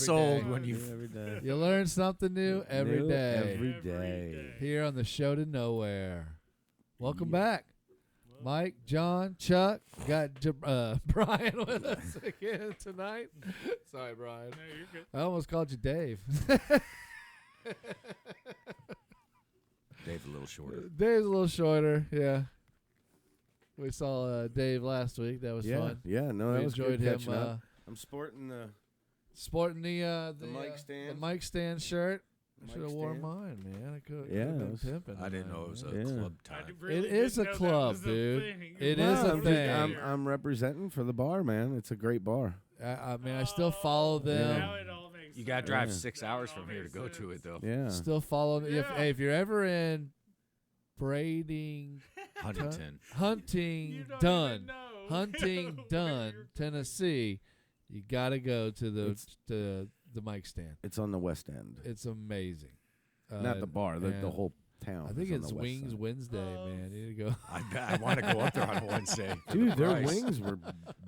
sold when you every day. You learn something new every day. Every day. Here on the show to nowhere. Welcome Yeah. back. Mike, John, Chuck, got Brian with us again tonight. Sorry, Brian. No, you're good. I almost called you Dave. Dave's a little shorter. Dave's a little shorter, yeah. We saw Dave last week. That was Yeah, fun. yeah, no, We that was enjoyed good him catching up. I'm sporting the sporting the mic stand. the mic stand shirt. I Mic should have worn stand. mine, man. I could. Yeah, been it was- pimping. I didn't know it was a Yeah. club I time. really It is didn't a know club, that was a dude. thing. It Well, is a I'm thing. I'm representing for the bar, man. It's a great bar. I mean, I still follow Oh, them. Now it all makes You got to sense. drive Yeah. 6 Now hours it all from here to makes go to sense. it, though. Yeah. Still follow. Yeah. If you're ever in Huntington, Huntington. Hunting You don't Done, even know Hunting where Done, you're- Tennessee, you got to go to It's- the mic stand. It's on the West End. It's amazing. Not the bar, the and whole town. I think is on it's the West Wings Side. Wednesday, Oh. man. You need to go. I want to go up there on Wednesday. Dude, their Price. wings were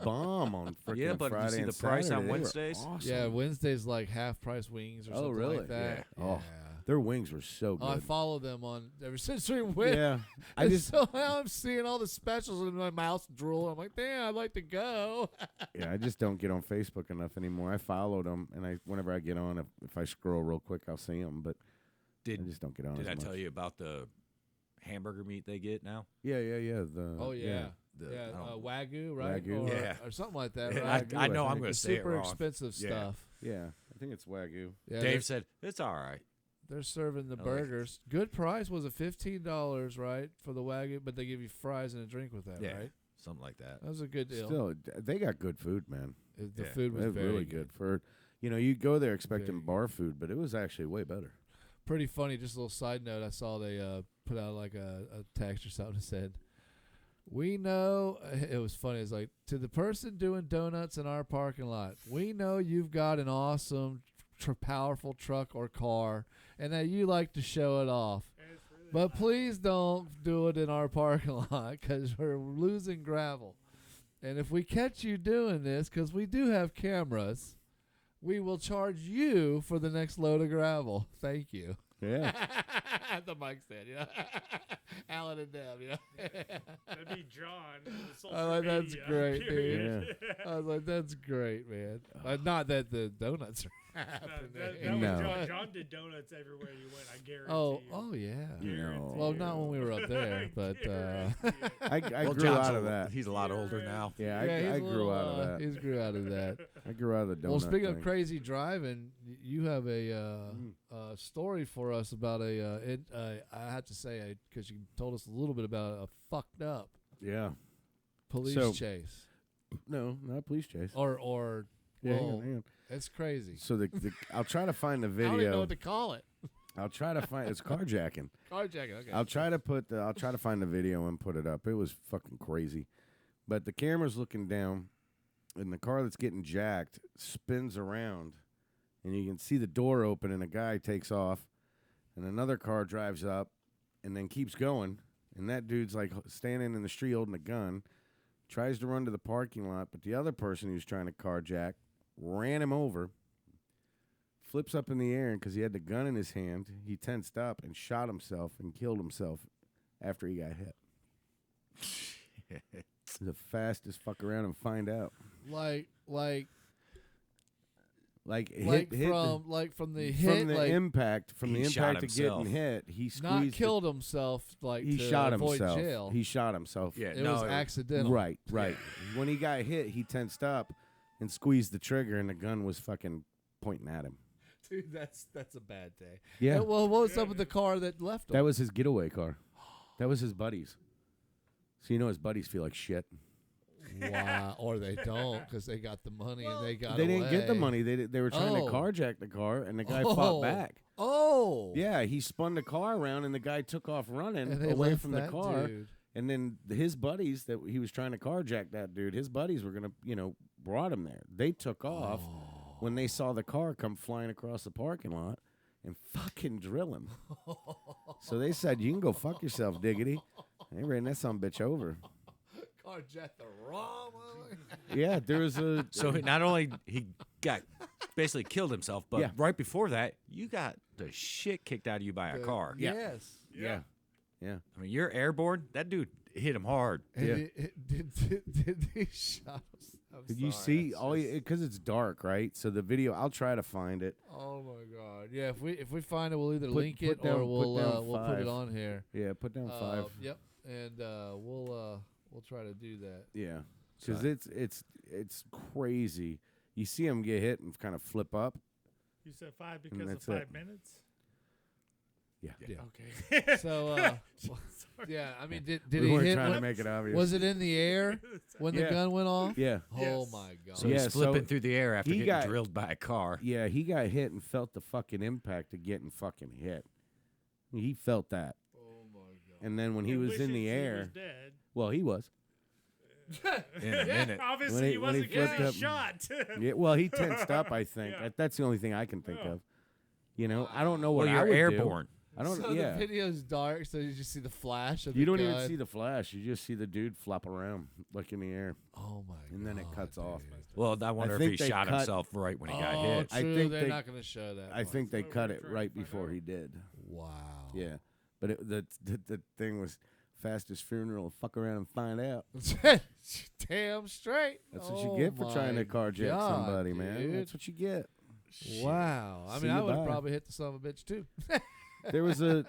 bomb on freaking Yeah, but you Friday see and the price on Saturday. They were Wednesdays? awesome. Yeah, Wednesday's like half price wings or Oh, something really? like that. Yeah. Oh, Yeah. their wings were so good. Oh, I follow them on ever since we went. yeah, I And just so now I'm seeing all the specials and my mouth's drooling. I'm like, damn, I'd like to go. I just don't get on Facebook enough anymore. I followed them, and whenever I get on, if I scroll real quick, I'll see them. But I Did just don't get on. Did as I much. tell you about the hamburger meat they get now? Yeah. Oh yeah, The- yeah, I don't- Wagyu, right? Wagyu. Or, Yeah. or something like that, Yeah, right? Wagyu, I know I I'm think going to It's say it super wrong. expensive Yeah. stuff. Yeah, I think it's Wagyu. Yeah, Dave said, it's all right. they're serving the I like it. burgers. Good price. Was it $15, right, for the Wagyu? But they give you fries and a drink with that, Yeah. right? Something like that. That was a good deal. Still, they got good food, man. The Yeah. food was They're very really good. For you go there expecting Very good. bar food, but it was actually way better. Pretty funny. Just a little side note. I saw they put out like a text or something that said, "We know." It was funny. It's like, to the person doing donuts in our parking lot, we know you've got an awesome, powerful truck or car, and that you like to show it off. It's really But loud. please don't do it in our parking lot because we're losing gravel. And if we catch you doing this, because we do have cameras, we will charge you for the next load of gravel. Thank you. Yeah, The mic stand, yeah. Alan and Deb, yeah. That'd be John. with the social I like, that's media, great, dude. period. I was like, that's great, man. Not that the donuts are No, happening. that was No. John. John did donuts everywhere you went. I guarantee Oh, you. oh yeah. No. Well, not when we were up there, but I Well, grew John's out of that. He's a lot older now. Yeah, yeah, I he's a grew little, out of that. He's grew out of that. I grew out of the donut. Well, speaking of thing. crazy driving, you have a story for us about I have to say, because you told us a little bit about a fucked up Yeah, police So- chase, no, not police chase. or Yeah, hang on, well, hang on. it's crazy. So I'll try to find the I don't even know video. what to call it. I'll try to find it's carjacking. Carjacking. Okay. I'll try to find the video and put it up. It was fucking crazy. But the camera's looking down, and the car that's getting jacked spins around, and you can see the door open, and a guy takes off, and another car drives up, and then keeps going, and that dude's like standing in the street holding a gun, tries to run to the parking lot, but the other person who's trying to carjack ran him over. Flips up in the air, and because he had the gun in his hand, he tensed up and shot himself and killed himself after he got hit. The fastest fuck around and find out. like Hit from the hit, from the like impact He shot of getting himself. hit. He not squeezed. killed himself, like He to shot avoid himself. jail. He shot himself. Yeah, it no, was accidental. Right. When he got hit, he tensed up and squeezed the trigger, and the gun was fucking pointing at him. Dude, that's a bad day. Yeah. Well, what was up with the car that left him? That was his getaway car. That was his buddies. So his buddies feel like shit. Wow. Or they don't because they got the money and they got They didn't get the away. money. They were trying Oh. to carjack the car, and the guy Oh. fought back. Oh. Yeah, he spun the car around, and the guy took off running And they away left from the that car. dude. And then his buddies that he was trying to carjack that dude, his buddies were gonna, brought him there. They took off when they saw the car come flying across the parking lot and fucking drill him. So they said, "You can go fuck yourself, diggity." And they ran that son of a bitch over. Carjacked the wrong one. Yeah, there was a So not only he got basically killed himself. But Yeah. right before that, you got the shit kicked out of you by a car. Yeah. Yes. Yeah. Yeah. I mean, you're airborne. That dude hit him hard. And Yeah. did he shot us? I'm Did you sorry, see that's all? just- Because it's dark, right? So the video, I'll try to find it. Oh my god! Yeah, if we find it, we'll either Put- link put it down- or put we'll down we'll put it 5. on here. Yeah, put down 5. Yep, and we'll try to do that. Yeah, because Sorry. it's crazy. You see him get hit and kind of flip up. You said 5 because of that's 5 it. minutes? Yeah. Okay. So Sorry. yeah, I mean, did we he weren't hit? trying to When, make it obvious. was it in the air when Yeah. the gun went off? Yeah, Oh Yes. my god! So Yeah, he's flipping so through the air after he getting got- drilled by a car. yeah. He got hit and felt the fucking impact of getting fucking hit. He felt that, Oh my god! and then when he He was in wishes the he air, was dead. well, he was. In a minute. Obviously, he when he wasn't getting flipped up- shot. Yeah, well, he tensed up. I think Yeah. that's the only thing I can think Yeah. of. You know, I don't know what Well, I you're would do. airborne. I don't. So yeah, the video's dark, so you just see the flash of you the don't gun. even see the flash. You just see the dude flop around like in the air, Oh my! and then it cuts off. dude. Well, I wonder if think he they shot cut- himself right when he got Oh, hit. I true. think They're they- not going to show that. I think they That's what cut we're it trying to right find before out. he did. Wow. Yeah, but the thing was fastest funeral. Fuck around and find out. Damn straight. That's what you get for trying to carjack God, somebody, man. dude. That's what you get. Wow. I See mean, I you, would bye. probably hit the son of a bitch too. There was let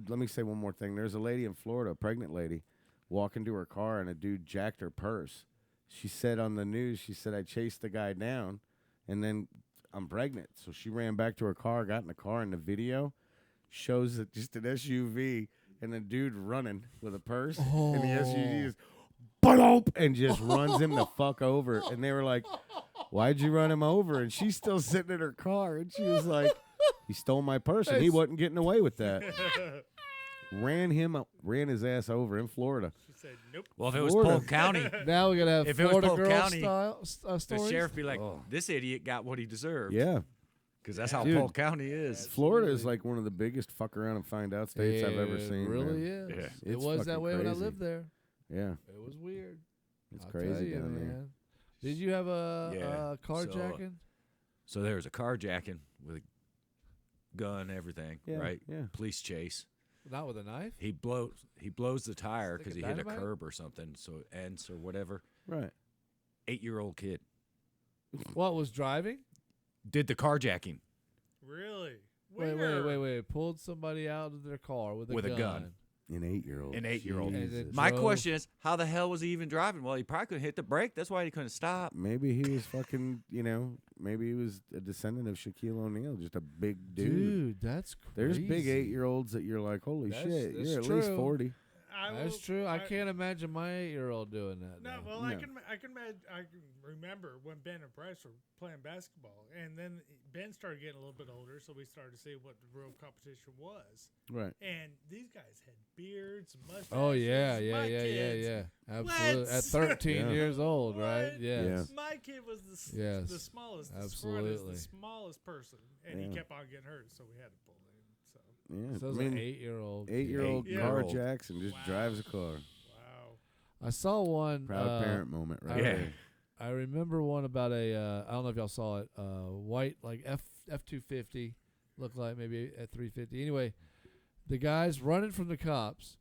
me say one more thing. There's a lady in Florida, a pregnant lady, walking to her car, and a dude jacked her purse. She said on the news, she said, I chased the guy down, and then I'm pregnant. So she ran back to her car, got in the car, and the video shows it just an SUV and a dude running with a purse, and the SUV just ba-dop, and just runs him the fuck over. And they were like, why'd you run him over? And she's still sitting in her car, and she was like, he stole my purse, and he That's- wasn't getting away with that. Ran his ass over in Florida. She said, nope. Well, if it was Florida. Polk County, Now we're going to have If it was Florida Polk girl County, style the stories. sheriff be like, Oh. this idiot got what he deserved. Yeah, Because that's how Dude. Polk County is. Florida is like one of the biggest fuck around and find out states I've ever It seen. really man. is. Yeah. It It's was that fucking way when I crazy. lived there. Yeah, It was weird. it's I'll tell crazy you, down there. man. Did you have a Yeah. carjacking? So there was a carjacking with a gun, everything, Yeah, right? yeah. Police chase. Not with a knife? He blows the tire Stick because of he hit a dynamite? curb or something, so it ends or whatever. Right. 8-year-old kid What was driving? did the carjacking. Really? Wait. Pulled somebody out of their car with a With a gun. gun. An 8-year-old. An 8-year-old. And Jesus. it- My Drove. question is, how the hell was he even driving? Well, he probably couldn't hit the brake. That's why he couldn't stop. Maybe he was fucking, maybe he was a descendant of Shaquille O'Neal, just a big dude. Dude, that's crazy. There's big 8-year-olds that you're like, holy That's- shit, that's you're at least true. 40. That's true. I can't imagine my 8-year-old doing that. No, though. well, No. I can remember when Ben and Bryce were playing basketball, and then Ben started getting a little bit older, so we started to see what the real competition was. Right. And these guys had beards, mustaches. Oh yeah, My kids, Absolutely. At What? 13 Yeah. years old, right? What? Yes. My kid was the Yes. the smallest, the Absolutely. smartest, the smallest person, and he Yeah. kept on getting hurt, so we had to pull him. So Yeah. So it was I mean, an 8-year-old. 8-year-old Yeah. carjacks and just Wow. drives a car. wow. I saw one. Proud parent moment, right? I- Yeah. there. I remember one about a. I don't know if y'all saw it. White like F-250, looked like maybe at 350. Anyway, the guy's running from the cops.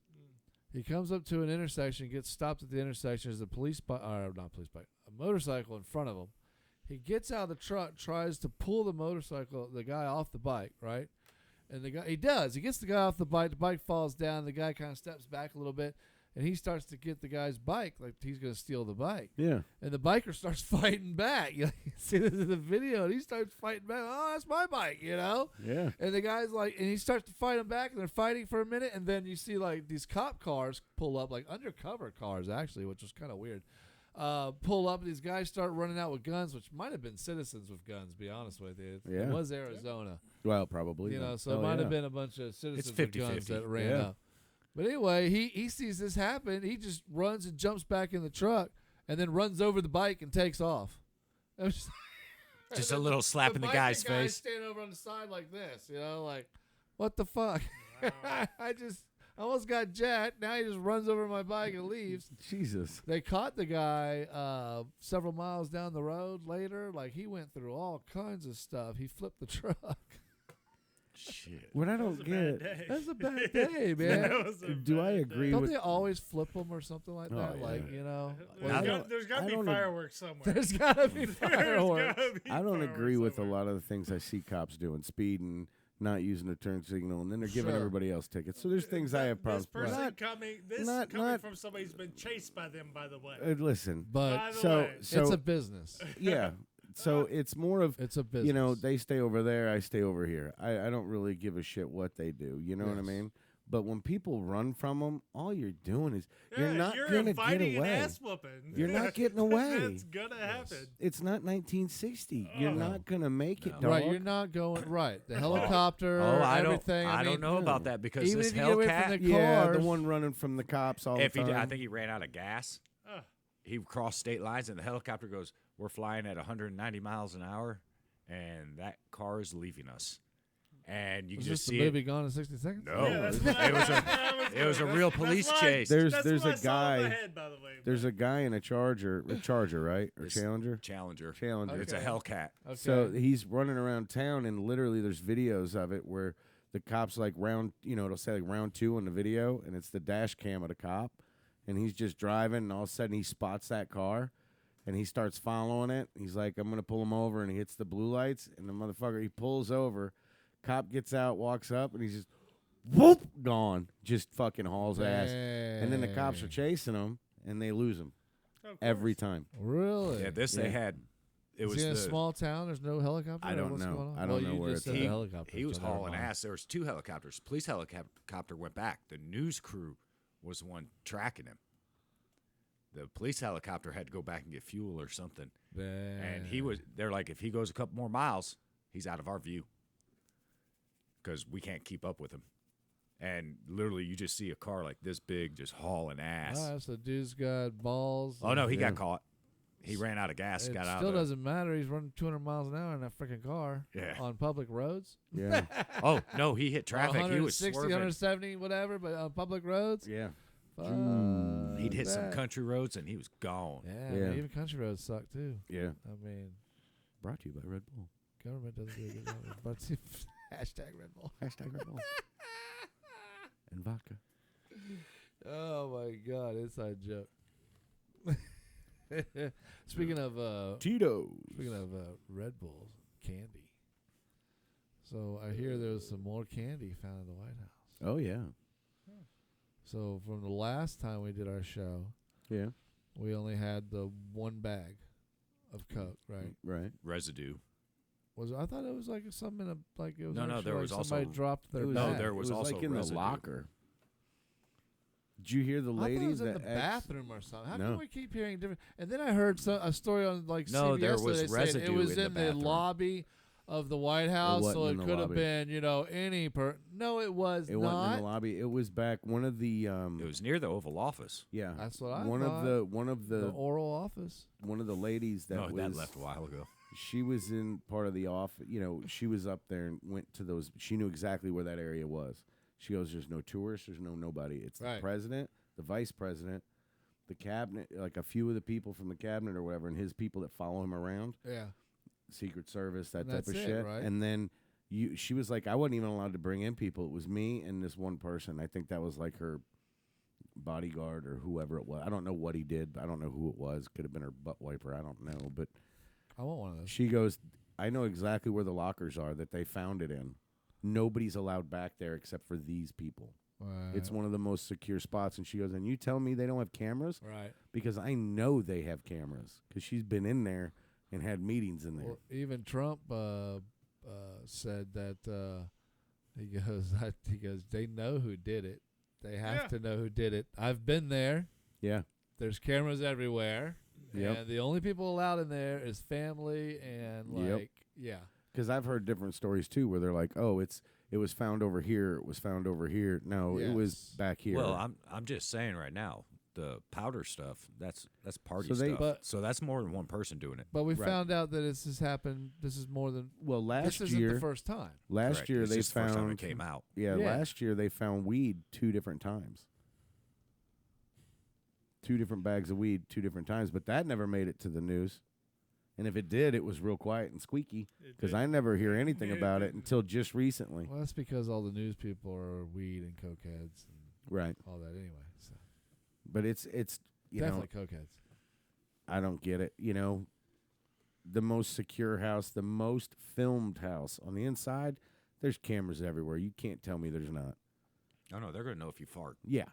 He comes up to an intersection, gets stopped at the intersection. There's a police bike, or not police bike, a motorcycle in front of him. He gets out of the truck, tries to pull the guy off the bike, right? And the guy, he does. He gets the guy off the bike falls down. The guy kind of steps back a little bit, and he starts to get the guy's bike, like he's going to steal the bike. Yeah. And the biker starts fighting back. You see this in the video, and he starts fighting back. Oh, that's my bike, Yeah. And the guy's like, and he starts to fight him back, and they're fighting for a minute, and then you see like these cop cars pull up, like undercover cars actually, which was kind of weird. Pull up, and these guys start running out with guns, which might have been citizens with guns. Be honest with you, it Yeah. was Arizona, Well, probably. so it Oh, might yeah. have been a bunch of citizens with 50-50. guns that ran Yeah. up. But anyway, he sees this happen. He just runs and jumps back in the truck, and then runs over the bike and takes off. It was just, Just a little slap in the biker guy's guy face. standing over on the side like this, like, what the fuck? Wow. I I almost got jacked. Now he just runs over my bike and leaves. Jesus. They caught the guy several miles down the road later. Like, he went through all kinds of stuff. He flipped the truck. Shit. What I That was don't a bad get. day. That's a bad day, man. That was a Do I bad agree day. Don't with- they always flip them or something like Oh, that? yeah. Like, you know, There's I got- don't- there's got I to be don't fireworks somewhere. there's got to be There's fireworks. gotta be I don't agree fireworks with a somewhere. lot of the things I see cops doing, speeding, not using the turn signal, and then they're giving Sure. everybody else tickets. So there's things I have problems This person with. coming, not- from somebody who's been chased by them, by the way. Listen, But By the so way. so it's a business. yeah, so it's more of It's a business. you know, they stay over there, I stay over here. I don't really give a shit what they do. You know what I Yes. mean? But when people run from them, all you're doing is you're Yeah, not you're gonna inviting get an away. ass whooping. You're not getting away. That's gonna happen. It's not 1960. You're Oh. not gonna make it, No. dog. Right, you're not going right. The helicopter, Oh, I don't. everything. I mean, don't know about that because even this if you get away from Hellcat. the yeah, the cars- one running from the cops all If the he, time. did, I think he ran out of gas. Ugh. He crossed state lines, and the helicopter goes, "We're flying at 190 miles an hour, and that car is leaving us." And you Was can just this see the it. movie Gone in 60 Seconds? No, Yeah, that's it why- was a that was it was a good. real That's police why- chase. There's that's a what I saw in my guy- head, by the way, There's but- a guy in a Charger, right, or It's- Challenger. Challenger. Challenger. It's a Okay. Hellcat. Okay. So he's running around town, and literally there's videos of it where the cops like round, it'll say like round 2 on the video, and it's the dash cam of the cop, and he's just driving, and all of a sudden he spots that car, and he starts following it. He's like, I'm gonna pull him over, and he hits the blue lights, and the motherfucker he pulls over, cop gets out, walks up, and he's just whoop gone, just fucking hauls ass, and then the cops are Dang. chasing him, and they lose him Of every course. time. Really? Yeah, this Yeah. they had. It Is was he in a the, small town? There's no helicopter? I or don't what's know. going on? I don't well, know you where just it's said at. the helicopter. He was so never hauling mind. ass. There was 2 helicopters. Police helicopter went back. The news crew was the one tracking him. The police helicopter had to go back and get fuel or something. And he was. They're like, if he goes a couple more miles, he's out of our view because we can't keep up with him. And literally, you just see a car like this big just hauling ass. Oh, so dude's got balls. Oh no, he Yeah. got caught. He ran out of gas. It Got out. still of the- doesn't matter. He's running 200 miles an hour in that freaking car Yeah. on public roads. Yeah, Oh no, he hit Or traffic. He was 160, swerving. 170, whatever, but on public roads. yeah. Fuck He'd hit some that. country roads and he was gone. Yeah, Yeah. man, even country roads suck too. Yeah. I mean, Brought to you by Red Bull. government doesn't do a good job. But hashtag Red Bull. Hashtag Red Bull. And vodka. Oh my God, inside joke. Speaking of Tito's. Red Bulls, candy. So I hear there's some more candy found in the White House. Oh, yeah. So from the last time we did our show, Yeah. we only had the one bag of Coke, right? Right. Residue. I thought it was like something in a, like it was No, no, actually there like was also- somebody dropped their It was, No, bag. there was it was also like in residue. the locker. Did you hear the I thought lady it was in that the bathroom or something. How No. come we keep hearing different? And then I heard a story on like No, CBS there that was they said residue it was in the in the bathroom. lobby of the White House, wasn't so in it the could have lobby. been any No, it was It not. wasn't in the lobby. It was back one of the It was near the Oval Office. yeah. That's what I one thought. of one of the the oral office. one of the ladies that No, was that left a while ago. she was in part of the office. She was up there and went to those. She knew exactly where that area was. She goes, "There's no tourists. There's nobody. It's Right. the president, the vice president, the cabinet, like a few of the people from the cabinet or whatever, and his people that follow him around, Yeah. Secret Service, that And type that's of it, shit." right? And then she was like, "I wasn't even allowed to bring in people. It was me and this one person. I think that was like her bodyguard or whoever it was. I don't know what he did. I don't know who it was. Could have been her butt wiper. I don't know, but." I want one of those. She goes, I know exactly where the lockers are that they found it in. Nobody's allowed back there except for these people. It's one of the most secure spots. And she goes, and you tell me they don't have cameras? right. Because I know they have cameras because she's been in there and had meetings in there. Well, even Trump said that he goes they know who did it. They have Yeah. to know who did it. I've been there. Yeah. There's cameras everywhere. Yep. And the only people allowed in there is family and Yep. like yeah. Because I've heard different stories too where they're like, oh, it was found over here. It was found over here. No, it was Yes. back here. Well, I'm just saying right now, the powder stuff, that's party So they- stuff. But- So that's more than one person doing it. But we Right. found out that this has happened. This is more than Well, this isn't the first time. last Correct. year It's they just the first time it found came out. Yeah, Yeah. last year they found weed 2 different times. 2 different bags of weed 2 different times, but that never made it to the news. And if it did, it was real quiet and squeaky It because did. I never hear anything It about it didn't. until just recently. Well, that's because all the news people are weed and cokeheads and Right. all that anyway. So But it's you know, definitely cokeheads. I don't get it. You know, the most secure house, the most filmed house on the inside, there's cameras everywhere. You can't tell me there's not. Oh no, they're gonna know if you fart. Yeah.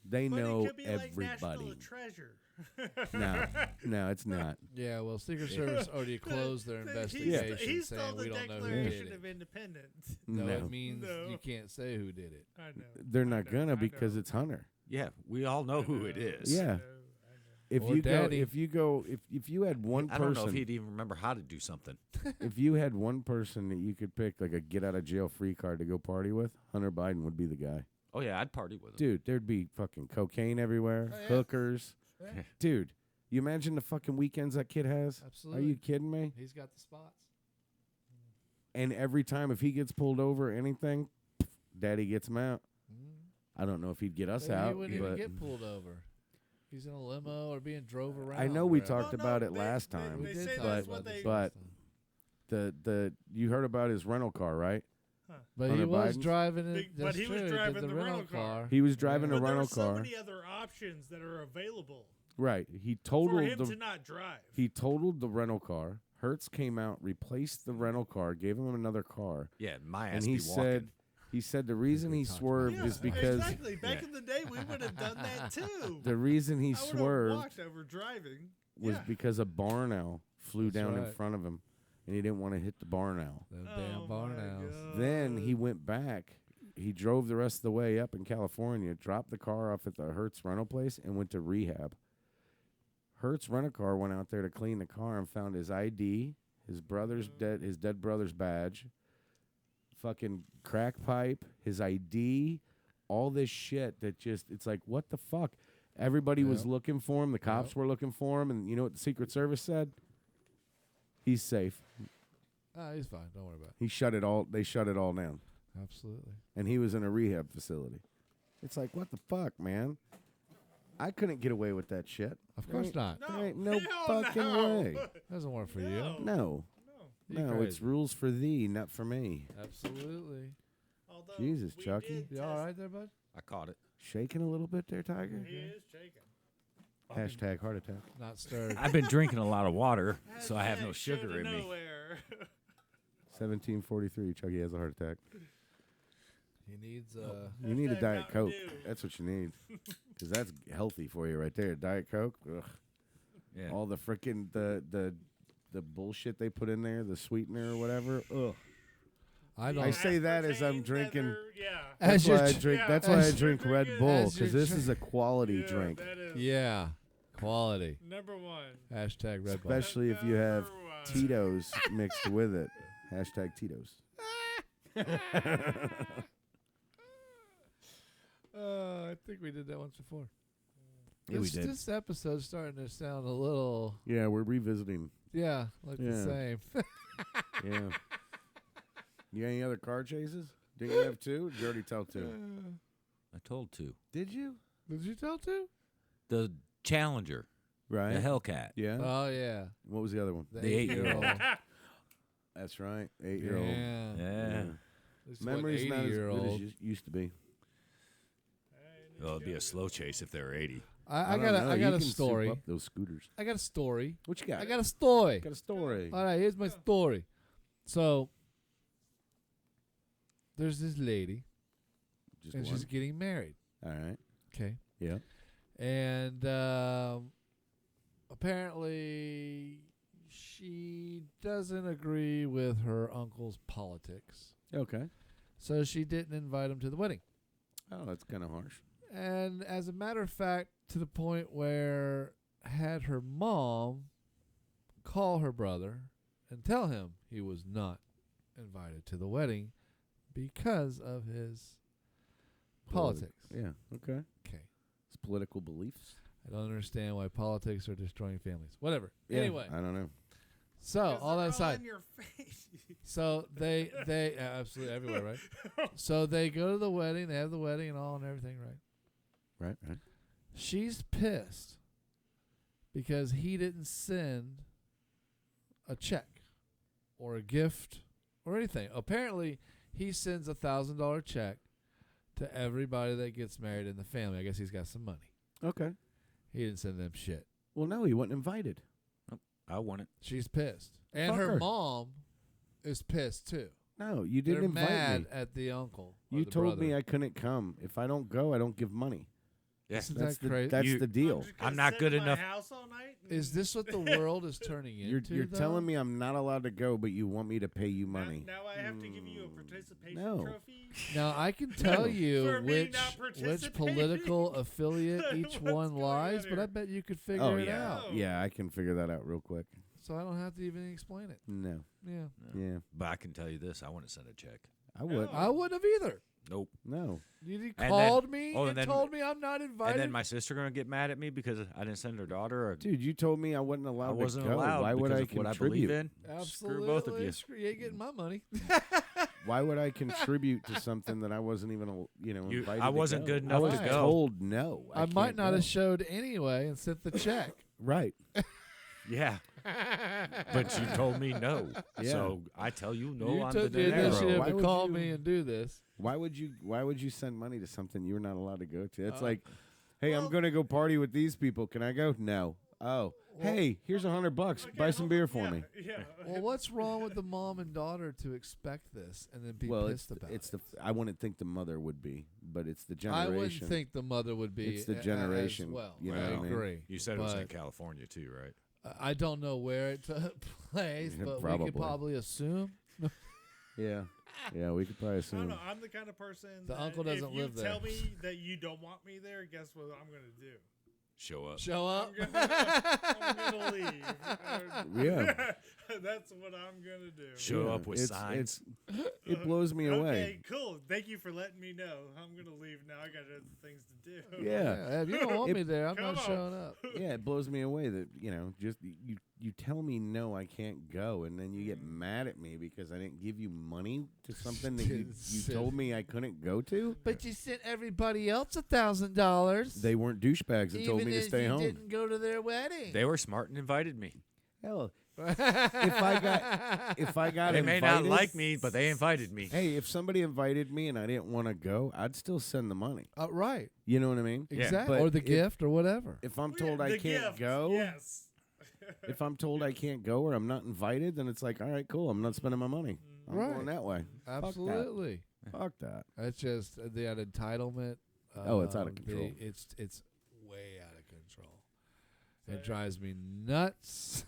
They But know it could be like National everybody. Treasure. No, it's not. Yeah, well, Secret Service already closed their investigation, He's saying still the we don't know who Declaration did of it. Independence. No, No. it means No. you can't say who did it. I know. They're I not know, gonna I because know. it's Hunter. Yeah, we all know who it is. Yeah. I know. If Or you Daddy. if you had one I don't know if person, he'd even remember how to do something. if you had one person that you could pick like a get out of jail free card to go party with, Hunter Biden would be the guy. Oh yeah, I'd party with him. Dude, there'd be fucking cocaine everywhere, Oh, yeah. hookers. Yeah. Dude, you imagine the fucking weekends that kid has? Absolutely. Are you kidding me? He's got the spots. And every time if he gets pulled over or anything, Daddy gets him out. I don't know if he'd get us Maybe out, he wouldn't even but get pulled over. He's in a limo or being drove around. I know we wherever. talked about it last they- time, They, We did say talk that's about what this they. but- last time. the you heard about his rental car, right? But Hunter he was Biden's? driving it. Big- but that's he was true, driving did the rental car. He was driving Yeah. a But there rental are so car. many other options that are available Right. He for totaled him the to not drive. he totaled the rental car. Hertz came out, replaced the rental car, gave him another car, Yeah, my ass and be he walking. said the reason we he talked about swerved yeah, is because exactly. Back Yeah. in the day, we would have done that too. the reason he I would have swerved walked over driving. was Yeah. because a barn owl flew That's down in right. front of him, and he didn't want to hit the barn owl. Them Oh damn barn my owls. God. Then he went back. He drove the rest of the way up in California, dropped the car off at the Hertz rental place, and went to rehab. Hertz rental car went out there to clean the car and found his ID, his dead brother's badge, fucking crack pipe, his ID, all this shit that just it's like what the fuck. Everybody was Yep. looking for him. The cops Yep. were looking for him, and you know what the Secret Service said? He's safe. Ah, he's fine. Don't worry about They shut it all down. it. Absolutely. And he was in a rehab facility. It's like, what the fuck, man? I couldn't get away with that shit. Of course Ain't- not. There ain't no hell fucking no. way. Doesn't work for No. you. No, You no, it's crazy. rules for thee, not for me. Absolutely. Although Jesus, we Chucky. did You all test- right there, bud? I caught it. Shaking a little bit there, Tiger? He is shaking. Hashtag heart attack. Not stirred. I've been drinking a lot of water, so I have no Hashtag sugar shoulda in me. nowhere. 1743, Chucky has a heart attack. He needs You need a Hashtag Diet Mountain Coke. Dew. That's what you need. Because that's healthy for you right there. Diet Coke. Ugh. Yeah. All the freaking the bullshit they put in there, the sweetener or whatever. Ugh. I The don't. say that as I'm aspartame drinking- that are- Yeah. That's As you're why I tr- drink. yeah, That's why I as drink you're Red drinking- Bull as you're because this dr- is a quality Yeah, drink. That is Yeah. Quality. number one. Hashtag Red Bull. Especially if you have Number one. Tito's mixed with it. Hashtag Tito's. I think we did that once before. Yeah, we this, did. This episode's starting to sound a little, Yeah, we're revisiting. like the Yeah. same. Yeah. You got any other car chases? Didn't you have two? Did you already tell two? I told two. Did you? Did you tell too? The Challenger, Right. the Hellcat. Yeah. Oh yeah, What was the other one? the The 8-year-old. That's right. 8-year-old. Yeah. Yeah. Memory's not as good as 80-year-old. used to be. Well, it'd be a slow chase if they're 80. I don't got know. I You got a can soup story. up those scooters. I got a story. What you got? I got a story. Got a story. All right, here's my story. So there's this lady, Just and one. she's getting married. All right. Okay. Yeah. And apparently she doesn't agree with her uncle's politics. Okay. So she didn't invite him to the wedding. Oh, that's kind of harsh. And as a matter of fact, to the point where had her mom call her brother and tell him he was not invited to the wedding because of his politics. Yeah. Okay. Okay. His political beliefs. I don't understand why politics are destroying families. Whatever. Yeah, Anyway, I don't know. so 'Cause all they're that aside, in your face. so they absolutely everywhere, right? So they go to the wedding, they have the wedding and all and everything, right? Right. She's pissed because he didn't send a check or a gift or anything. Apparently, he sends $1,000 check to everybody that gets married in the family. I guess he's got some money. Okay. He didn't send them shit. Well, no, he wasn't invited. I want it. She's pissed. And Fuck her her. mom is pissed too. No, you They're didn't invite mad me. at the uncle. Or You the told brother. me I couldn't come. If I don't go, I don't give money. Yeah. Isn't That's that crazy? That's You- the deal. just gonna I'm not sit good in my enough- House all night and- Is this what the world is turning You're into? though? telling me I'm not allowed to go, but you want me to pay you Now- money. Now I have to give you a participation No. trophy. Now I can tell For you me which not which participating? political affiliate each What's one going lies, on but I here? bet you could figure Oh it yeah, out. yeah, I can figure that out real quick. So I don't have to even explain it. No, Yeah, yeah, But I can tell you this: I want to send a check. I would. Oh. I wouldn't have either. Nope. No, You then- called me oh, and and then- told me I'm not invited. And then my sister gonna get mad at me because I didn't send her daughter. Or dude, you told me I wasn't allowed I wasn't to go. allowed Why would because I of what I contribute? believe in. Absolutely, Screw both of you. You ain't getting my money. Why would I contribute to something that I wasn't even, invited? I wasn't to go? good I enough was to go. told no. I might can't not go. have showed anyway and sent the check. Right. Yeah. But you told me no. Yeah. So I tell you no. you I'm took the the dinero. initiative Why to would call you- me and do this. Why would you send money to something you're not allowed to go to? It's Uh, like, hey, I'm well- gonna go party with these people. Can I go? No. Oh, hey, here's $100. Okay, Buy some hold beer on. for Yeah, me. Yeah. Well, what's wrong with the mom and daughter to expect this and then be Well, pissed about it? I wouldn't think the mother would be, but it's the I generation. wouldn't think the mother would be. It's the as generation, well. you know I what I mean? agree. You said it was in but California too, right? I don't know where it took place, Yeah, but we probably. could probably assume. Yeah, yeah, we could probably I assume. don't know. I'm the kind of person. The that uncle doesn't if you live there. tell me that you don't want me there, guess what I'm gonna do? Show up. Show up. I'm gonna leave. Yeah. That's what I'm gonna do. Show Yeah, up with signs. It blows me Okay, away. cool. Thank you for letting me know. I'm gonna leave now. I got other things to do. Yeah. If you don't want It- me there, I'm not Come on. showing up. Yeah, it blows me away that just you tell me no, I can't go, and then you get mad at me because I didn't give you money to something that you Silly. told me I couldn't go to. But you sent everybody else $1,000. They weren't douchebags and told me to stay home. Didn't go to their wedding. They were smart and invited me. Hell, if I got They invited, may not like me, but they invited me. Hey, if somebody invited me and I didn't want to go, I'd still send the money. Right. You know what I mean? Yeah. Exactly. But Or the if- gift or whatever. If I'm Yeah, told I the can't gift, go, Yes. if I'm told I can't go or I'm not invited, then it's like, all right, cool. I'm not spending my money. I'm Right. going that way. Absolutely. Fuck that. That's just that entitlement. Oh, it's out of the- control. It's way out of control. It drives me nuts.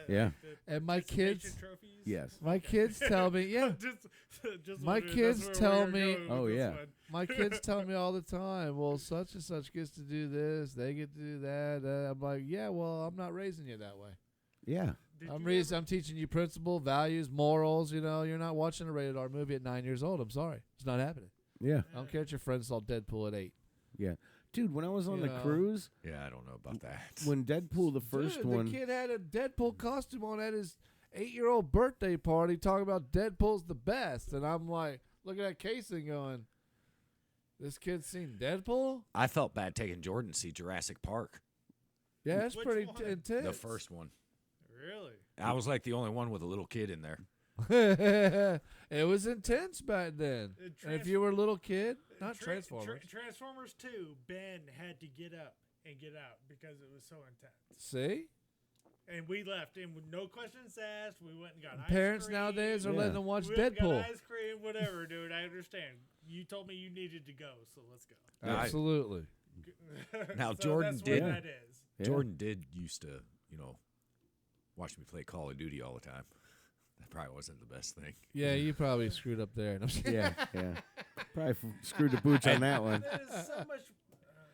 Yeah. And my Participation kids, trophies? Yes. my kids tell me, yeah, just My wondering, kids that's tell where we're me- going with Oh, this yeah. one. my kids tell me all the time. Well, such and such gets to do this. They get to do that. I'm like, yeah. Well, I'm not raising you that way. Yeah. Did I'm you ever- I'm teaching you principle, values, morals. You're not watching a rated R movie at 9 years old. I'm sorry, it's not happening. Yeah. I don't care if your friend saw Deadpool at 8. Yeah. Dude, when I was on You the know. cruise, Yeah, I don't know about that. when Deadpool, the first Dude, one, the kid had a Deadpool costume on at his 8-year-old birthday party, talking about Deadpool's the best, and I'm like, look at that casing, going, this kid's seen Deadpool? I felt bad taking Jordan to see Jurassic Park, Yeah, that's Which pretty one? intense. the first one. Really? I was like the only one with a little kid in there. It was intense back then. And if you were a little kid, not Transformers. Transformers 2, Ben had to get up and get out because it was so intense. See? And we left, and with no questions asked, we went and got ice Parents cream. nowadays are Yeah. letting them watch We went and got Deadpool. ice cream, whatever, dude. I understand. You told me you needed to go, so let's go. Now, I- Absolutely. Now, So Jordan that's did- What that is. Yeah. Jordan did used to, watch me play Call of Duty all the time. That probably wasn't the best thing. Yeah, you probably screwed up there. No, yeah, yeah. Probably screwed the booch on that one. That is so much.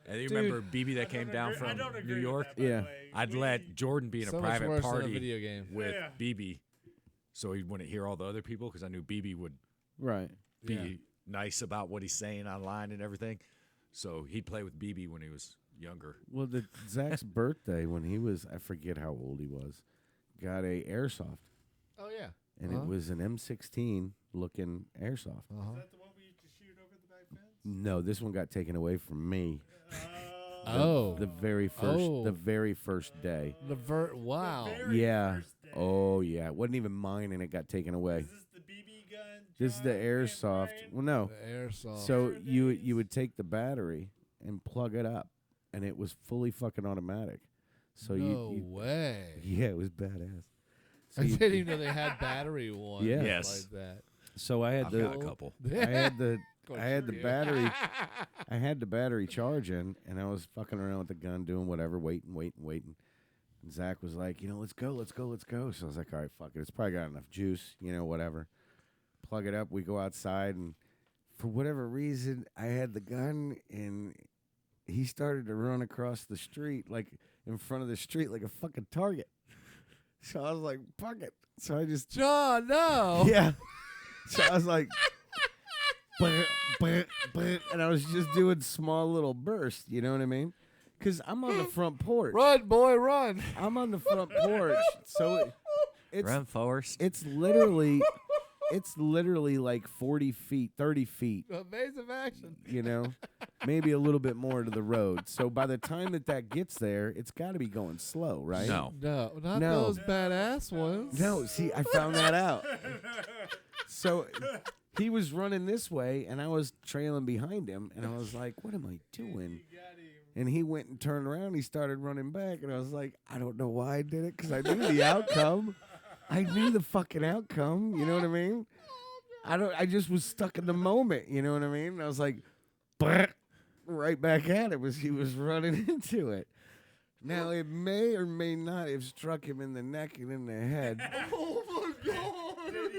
And you Dude. remember BB I that came don't down agree- I from don't agree New with York? that, by the Yeah. way. I'd We- let Jordan be in so a much private worse than a party video game. with Yeah. BB, so he wouldn't hear all the other people because I knew BB would Right. be Yeah. nice about what he's saying online and everything. So he'd play with BB when he was, younger. Well, Zach's birthday when he was, I forget how old he was, got a airsoft, Oh yeah. and it was an M16 looking airsoft. Uh-huh. Is that the one we used to shoot over the back fence? No, this one got taken away from me. Oh. The very first day. Wow. Yeah. Oh yeah, it wasn't even mine, and it got taken away. Is this the BB gun? This is the John and airsoft. Brian? Well, no. The airsoft. So you would take the battery and plug it up, and it was fully fucking automatic. So no you way. yeah, it was badass. So I you- didn't even know they had battery ones. Yeah. Yes. Like that. So I had I've the got a couple. I had the Of I had the course you do. battery I had the battery charging, and I was fucking around with the gun, doing whatever, waiting. And Zach was like, let's go. So I was like, all right, fuck it. It's probably got enough juice, whatever. Plug it up. We go outside, and for whatever reason, I had the gun, and he started to run across the street, like in front of the street, like a fucking target. So I was like, fuck it. So I just John, no. yeah. So I was like, and I was just doing small little bursts, you know what I mean? Because I'm on the front porch. Run, boy, run. I'm on the front porch. So it's Run, Forrest. it's literally like 40 feet, 30 feet, Evasive action. maybe a little bit more to the road. So by the time that gets there, it's got to be going slow, right? No. No, not No. those badass ones. No, see, I found that out. So he was running this way, and I was trailing behind him, and I was like, what am I doing? And he went and turned around. He started running back, and I was like, I don't know why I did it, because I knew the outcome. I knew the fucking outcome. You know what I mean? I just was stuck in the moment. You know what I mean? And I was like, right back at him as he was running into it. Now, it may or may not have struck him in the neck and in the head. Oh my God.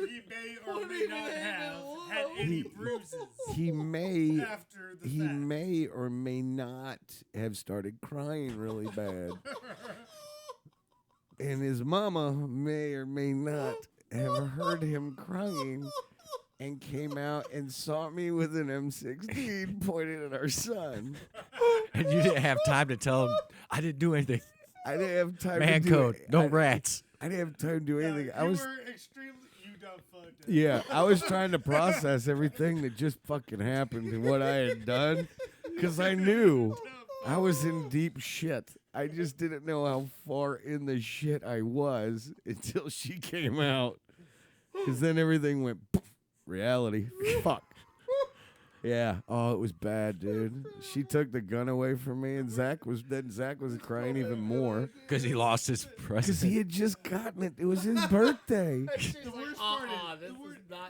He may or may not have had any bruises He may after the he fact. may or may not have started crying really bad. And his mama may or may not have heard him crying and came out and saw me with an M16 pointed at our son. And you didn't have time to tell him, I didn't do anything. I didn't have time Man to do code, it. no rats. I didn't have time to do anything. I You was were extremely. You done fucked up. yeah, I was trying to process everything that just fucking happened and what I had done because I knew I was in deep shit. I just didn't know how far in the shit I was until she came out. Because then everything went poof, reality. Fuck. Yeah. Oh, it was bad, dude. She took the gun away from me, and Zach was crying even more Because he lost his because president. he had just gotten it. It was his birthday. The worst part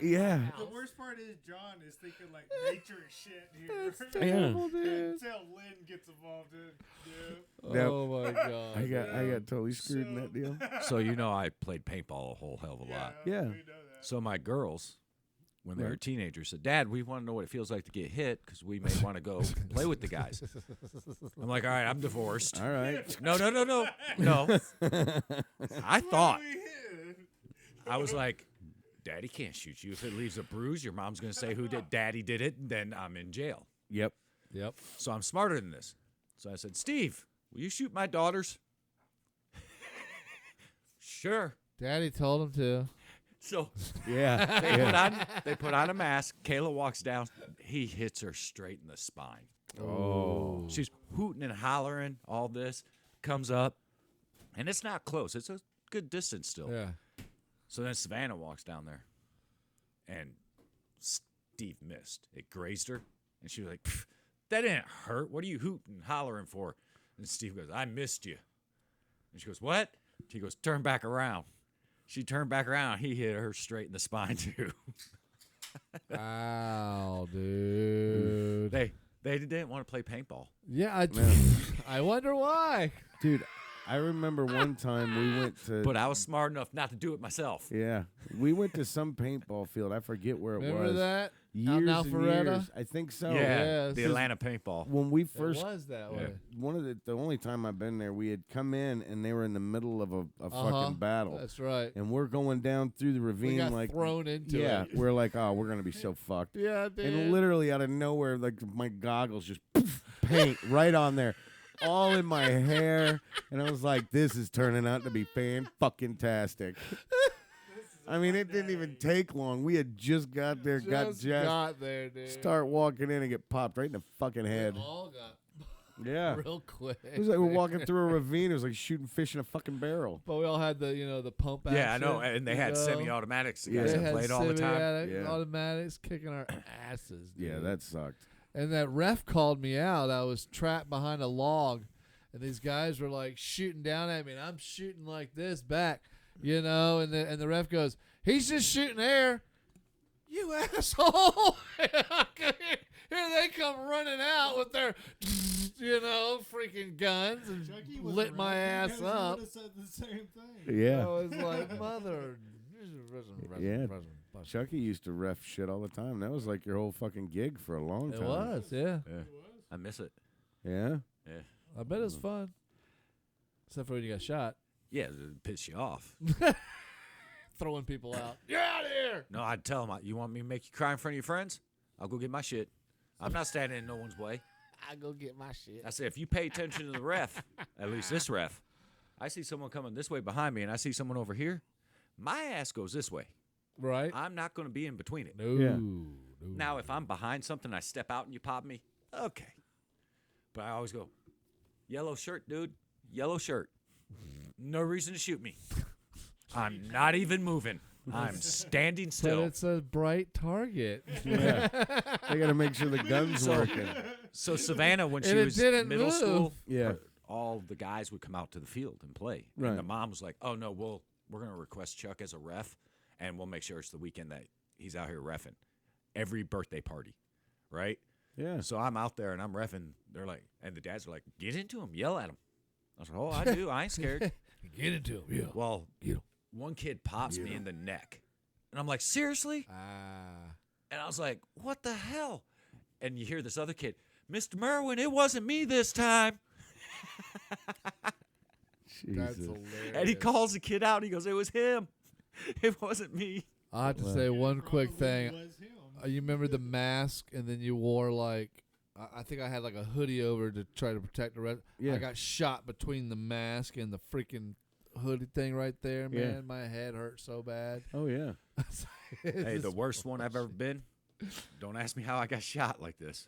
is Yeah. the worst part is John is thinking like nature is shit here. Terrible, dude. Until Lynn gets involved in it. Yeah. Now, Oh my God. I got totally screwed in that deal. So I played paintball a whole hell of a lot. Yeah. We know that. So my girls, when they were Right. teenagers, said, Dad, we want to know what it feels like to get hit because we may want to go play with the guys. I'm like, all right, I'm divorced. All right. No. I thought. I was like, Daddy can't shoot you. If it leaves a bruise, your mom's going to say who did. Daddy did it, and then I'm in jail. Yep. Yep. So I'm smarter than this. So I said, Steve, will you shoot my daughters? Sure. Daddy told him to. So Yeah. they put on a mask. Kayla walks down. He hits her straight in the spine. Oh. She's hooting and hollering, all this. Comes up, and it's not close. It's a good distance still. Yeah. So then Savannah walks down there, and Steve missed. It grazed her, and she was like, "Pff, that didn't hurt. What are you hooting and hollering for?" And Steve goes, "I missed you." And she goes, "What?" He goes, "Turn back around." She turned back around. He hit her straight in the spine, too. Ow, dude. They didn't want to play paintball. Yeah, I wonder why. Dude, I remember one time we went to But I was smart enough not to do it myself. yeah, we went to some paintball field. I forget where it Remember was. that? Years Out in and Alpharetta? years. I think so. yeah, the this- Atlanta paintball. When we It first was that Yeah. way. one of the only time I've been there, we had come in and they were in the middle of a fucking battle, That's right. and we're going down through the We ravine got like thrown into yeah, it. we're like, oh, we're gonna be so fucked. Yeah, dude. And literally out of nowhere, like my goggles just poof, paint right on there. all in my hair, and I was like, "This is turning out to be fan-fucking-tastic." I mean, it didn't even take long. We had just got there, got Just jazzed, got there, dude. start walking in and get popped right in the fucking head. We all got Yeah. real quick. It was like we're walking through a ravine. It was like shooting fish in a fucking barrel. But we all had the pump action. Yeah, I know. And they had semi-automatics. The guys Yeah. They that had played all the time. semi-automatic Yeah. automatics kicking our asses. Dude. Yeah, that sucked. And that ref called me out. I was trapped behind a log, and these guys were like shooting down at me, and I'm shooting like this back, And the ref goes, "He's just shooting air." You asshole! Here they come running out with their, freaking guns and Chucky was lit my around ass because he up. would've said the same thing. Yeah. I was like, mother. Yeah. Chucky used to ref shit all the time. That was like your whole fucking gig for a long It time. was, yeah. I miss it. Yeah. Yeah. I bet it was fun. Except for when you got shot. Yeah, it piss you off. Throwing people out. Get out of here! No, I'd tell them, you want me to make you cry in front of your friends? I'll go get my shit. I'm not standing in no one's way. I go get my shit. I said, if you pay attention to the ref, at least this ref, I see someone coming this way behind me and I see someone over here, my ass goes this way. Right? I'm not going to be in between it. No. Yeah. No. Now, if I'm behind something, I step out and you pop me, okay. But I always go, yellow shirt, dude, yellow shirt. No reason to shoot me. I'm not even moving. I'm standing But still. it's a bright target. Yeah. They got to make sure the gun's working. So Savannah, when she And it was didn't middle move. school, Yeah. all the guys would come out to the field and play. Right. And the mom was like, "Oh no, we're gonna request Chuck as a ref, and we'll make sure it's the weekend that he's out here reffing every birthday party, right?" Yeah. So I'm out there and I'm reffing. They're like, and the dads are like, "Get into him, yell at him." I was like, "Oh, I do. I ain't scared." Get into him. Yeah. Well, Get him. one kid pops me in the neck, and I'm like, "Seriously?" Ah. And I was like, "What the hell?" And you hear this other kid, "Mr. Merwin, it wasn't me this time." That's Jesus. hilarious. And he calls the kid out. And he goes, "It was him. It wasn't me." I have to say one quick Probably thing. was him. You remember the mask, and then you wore I think I had like a hoodie over to try to protect the rest. Yeah. I got shot between the mask and the freaking hoodie thing right there, man. Yeah. My head hurt so bad. Oh, yeah. Hey, the worst one I've ever been. Don't ask me how I got shot like this.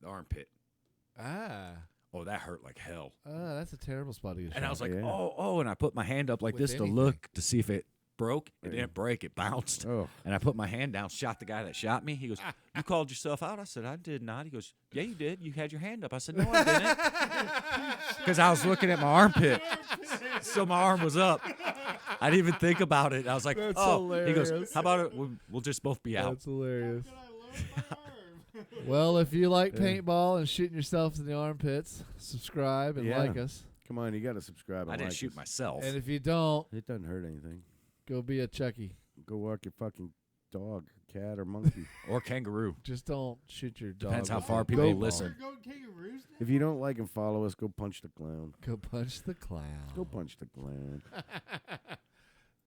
The armpit. Ah. Oh, that hurt like hell. That's a terrible spot to get shot. And I was like, Yeah. oh, and I put my hand up like With this anything. to look to see if it broke. It Yeah. didn't break. It bounced. Oh. And I put my hand down, shot the guy that shot me. He goes, "You called yourself out?" I said, "I did not." He goes, "Yeah, you did. You had your hand up." I said, "No, I didn't." Because I was looking at my armpit. So my arm was up. I didn't even think about it. I was like, That's "Oh." He hilarious. goes, "How about it? We'll just both be out." That's hilarious. Did I load my arm? Well, if you like paintball and shooting yourself in the armpits, subscribe and Yeah. like us. Come on, you got to subscribe. And I didn't like shoot us. myself. And if you don't, It doesn't hurt anything. go be a Chucky. Go walk your fucking dog, cat, or monkey. Or kangaroo. Just don't shoot your dog. Depends how with far a people paintball. listen. They're going kangaroos now? If you don't like and follow us, go punch the clown. Go punch the clown. Go punch the clown.